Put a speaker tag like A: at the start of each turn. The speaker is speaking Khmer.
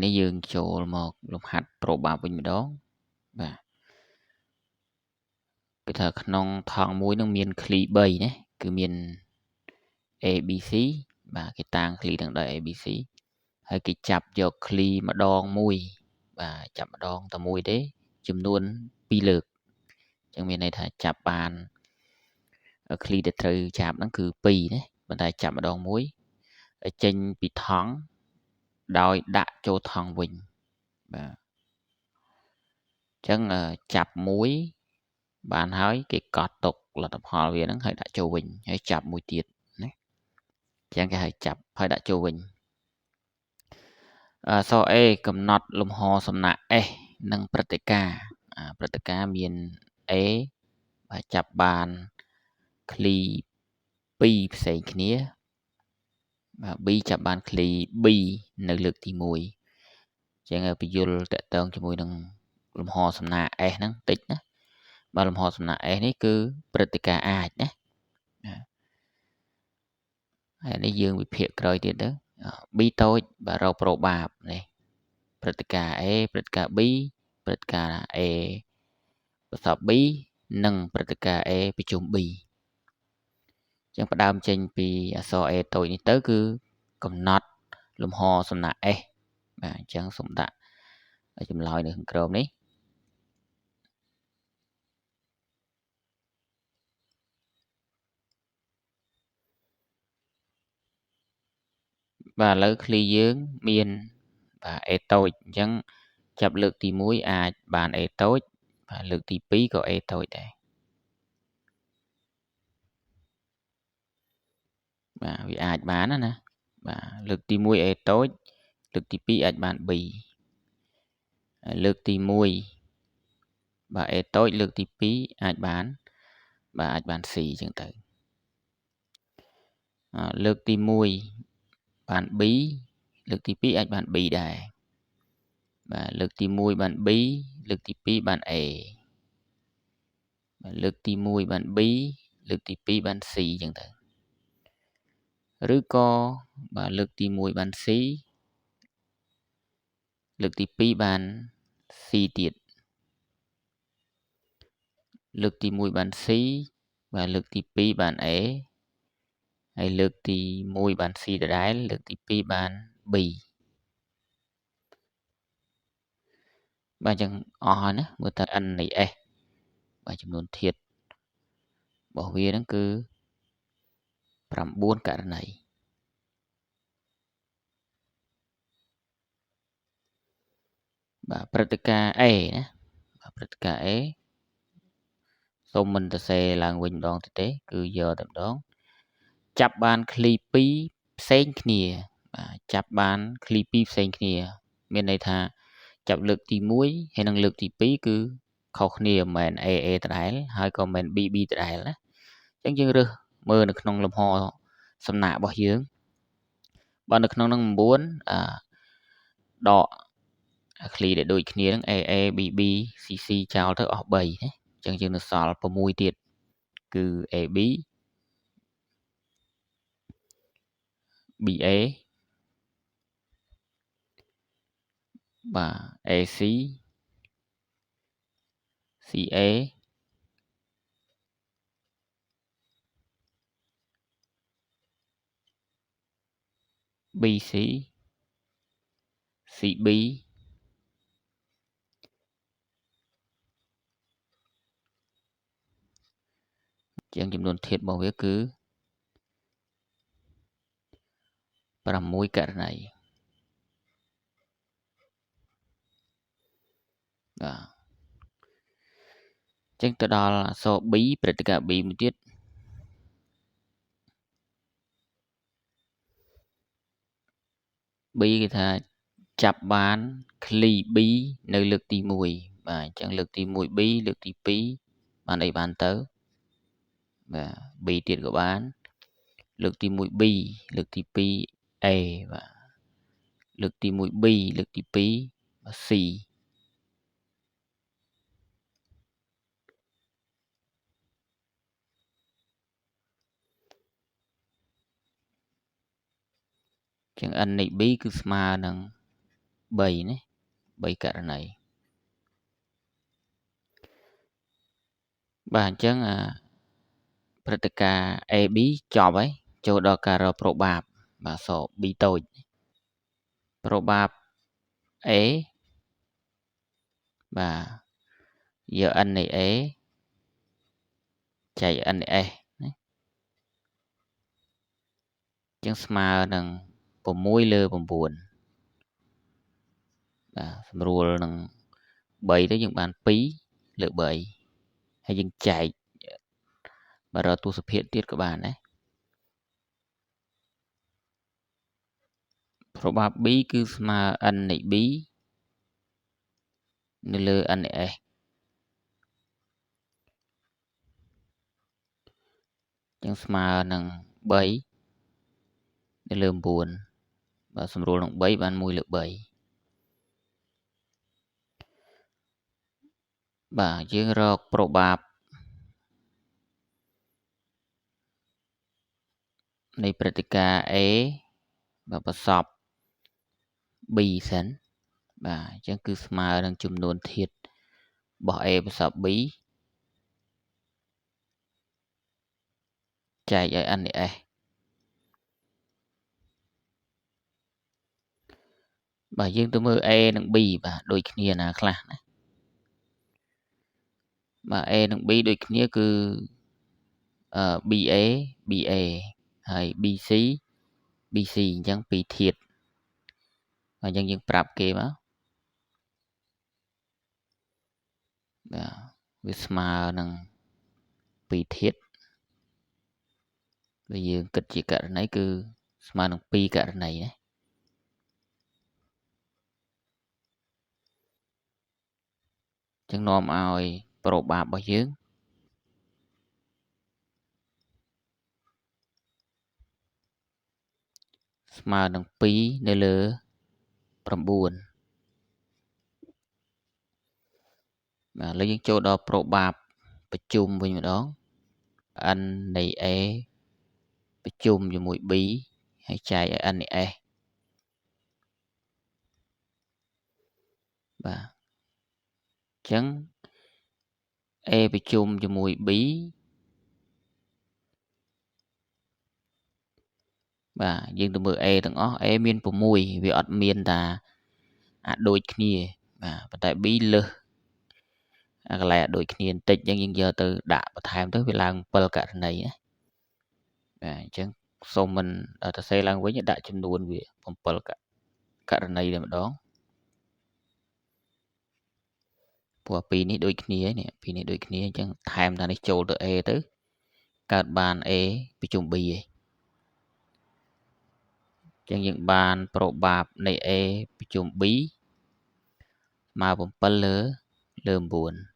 A: នេះយើងចូលមកលំហាត់ប្រូបាវិញម្ដងបាទគឺថាក្នុងថង់មួយនឹងមានឃ្លី3ណាគឺមាន ABC បាទគេតាំងឃ្លីទាំងដោយ ABC ហើយគេចាប់យកឃ្លីម្ដងមួយបាទចាប់ម្ដងតែមួយទេចំនួន2លើកអញ្ចឹងមានន័យថាចាប់បានឃ្លីដែលត្រូវចាប់ហ្នឹងគឺ2ណាប៉ុន្តែចាប់ម្ដងមួយហើយចេញពីថង់ដោយដាក់ចូលថង់វិញបាទអញ្ចឹងចាប់មួយបានហើយគេកត់ទុកលទ្ធផលវាហ្នឹងហើយដាក់ចូលវិញហើយចាប់មួយទៀតណាអញ្ចឹងគេហៅចាប់ហើយដាក់ចូលវិញស A កំណត់លំហសំណាក់ S និងព្រឹត្តិការណ៍ព្រឹត្តិការណ៍មាន A បាទចាប់បានឃ្លី2ផ្សេងគ្នាបាទ B ចាប់បានឃ្លី B នៅលើកទី1អញ្ចឹងបញ្យលតកតងជាមួយនឹងលំហសំណាក់ S ហ្នឹងតិចណាបាទលំហសំណាក់ S នេះគឺព្រឹត្តិការណ៍អាចណាហើយនេះយើងវិភាគក្រោយទៀតទៅ B តូចបាទរកប្រូបាបនេះព្រឹត្តិការណ៍ A ព្រឹត្តិការណ៍ B ព្រឹត្តិការណ៍ A បន្ទាប់ B និងព្រឹត្តិការណ៍ A ប្រជុំ B អញ្ចឹងផ្ដើមចេញពីអក្សរ A តូចនេះទៅគឺកំណត់លំហសំណាក់ S បាទអញ្ចឹងសូមដាក់ចម្លើយនៅខាងក្រោមនេះបាទឥឡូវឃ្លីយើងមានបាទ A តូចអញ្ចឹងចាប់លើកទី1អាចបាន A តូចបាទលើកទី2ក៏ A តូចដែរបាទវាអាចបានណាបាទលើកទី1 A តូចលើកទី2អាចបាន B លើកទី1បាទ A តូចលើកទី2អាចបានបាទអាចបាន C អញ្ចឹងទៅលើកទី1បាន B លើកទី2អាចបាន B ដែរបាទលើកទី1បាន B លើកទី2បាន A បាទលើកទី1បាន B លើកទី2បាន C អញ្ចឹងទៅឬក៏បាទលើកទី1បាន C លើកទី2បាន C ទៀតលើកទី1បាន C បាទលើកទី2បាន A ហើយលើកទី1បាន C ដដែលលើកទី2បាន B បាទអញ្ចឹងអស់ហើយណាមើលតើ n នៃ S បាទចំនួនធាតុរបស់វាហ្នឹងគឺ9ករណីបាទព្រឹត្តិការណ៍ A ណាបាទព្រឹត្តិការណ៍ A សូមមិនទៅសេឡើងវិញម្ដងទៀតទេគឺយកតែម្ដងចាប់បានឃ្លី2ផ្សេងគ្នាបាទចាប់បានឃ្លី2ផ្សេងគ្នាមានន័យថាចាប់លើកទី1ហើយនិងលើកទី2គឺខុសគ្នាមិនមែន AA ដដែលហើយក៏មិនមែន BB ដដែលណាអញ្ចឹងយើងរើសមើលនៅក្នុងលំហសំណាក់របស់យើងបើនៅក្នុងនឹង9ដកឃ្លីដែលដូចគ្នានឹង AA BB CC ចោលទៅអស់3ណាអញ្ចឹងយើងនៅសល់6ទៀតគឺ AB BA បាទ AC CA BC CB ជាងចំនួនធាតុរបស់វាគឺ6ករណីបាទអញ្ចឹងទៅដល់អក្សរ B ព្រឹត្តិការណ៍ B មួយទៀតB គេថាចាប់បានឃ្លី B នៅលើកទី1បាទអញ្ចឹងលើកទី1 B លើកទី2បានអីបានទៅបាទ B ទៀតក៏បានលើកទី1 B លើកទី2 A បាទលើកទី1 B លើកទី2 C ចឹង n នៃ B គឺស្មើនឹង 3ណា3ករណីបាទអញ្ចឹងព្រឹត្តិការណ៍ AB ចប់ហើយចូលដល់ការរកប្របាបបាទស B តូចប្របាប A បាទយក n នៃ A ចែក n នៃ S ណាអញ្ចឹងស្មើនឹង6 លើ 9បាទស្រួលនឹង3ទៅយើងបាន2 លើ 3ហើយយើងចែកបើរកទស្សភាគទៀតក៏បានដែរប្របាប B គឺស្មើ n នៃ B នៅលើ n នៃ S ចឹងស្មើនឹង3នៅលើ 9បាទស្រួលនឹង3បាន1 លើ 3បាទយើងរកប្របាបនៃព្រឹត្តិការណ៍ A បាទប្រសព B សិនបាទអញ្ចឹងគឺស្មើនឹងចំនួនធាតុរបស់ A ប្រសព B ចែកឲ្យ n នៃ S បាទយើងទៅមើល A និង B បាទដូចគ្នាណាខ្លះណាបាទ A និង B ដូចគ្នាគឺ BA BA ហើយ BC BC អញ្ចឹងពីរធាតុហើយអញ្ចឹងយើងប្រាប់គេមកបាទវាស្មើនឹងពីរធាតុបើយើងគិតជាករណីគឺស្មើនឹង2ករណីណាចឹងនាំឲ្យប្របាបរបស់យើងស្មើនឹង2នៅលើ9បាទឥឡូវយើងចូលដល់ប្របាបប្រជុំវិញម្ដង n នៃ A ប្រជុំជាមួយ B ហើយចែកឲ្យ n នៃ S បាទអញ្ចឹង A ប្រជុំជាមួយ B បាទយើងទៅមើល A ទាំងអស់ A មាន6វាអត់មានតាដូចគ្នាបាទប៉ុន្តែ B លើសកន្លែងដូចគ្នាបន្តិចអញ្ចឹងយើងយកទៅដាក់បន្ថែមទៅវាឡើង7ករណីណាបាទអញ្ចឹងសូមមិនដល់ទៅសេឡើងវិញដាក់ចំនួនវា7ករណីតែម្ដងព្រោះពីរនេះដូចគ្នានេះពីរនេះដូចគ្នាអញ្ចឹងថែមតានេះចូលទៅ A ទៅកើតបាន A ប្រជុំ B ឯងអញ្ចឹងយើងបានប្របាបនៃ A ប្រជុំ B ស្មើ7លើ 9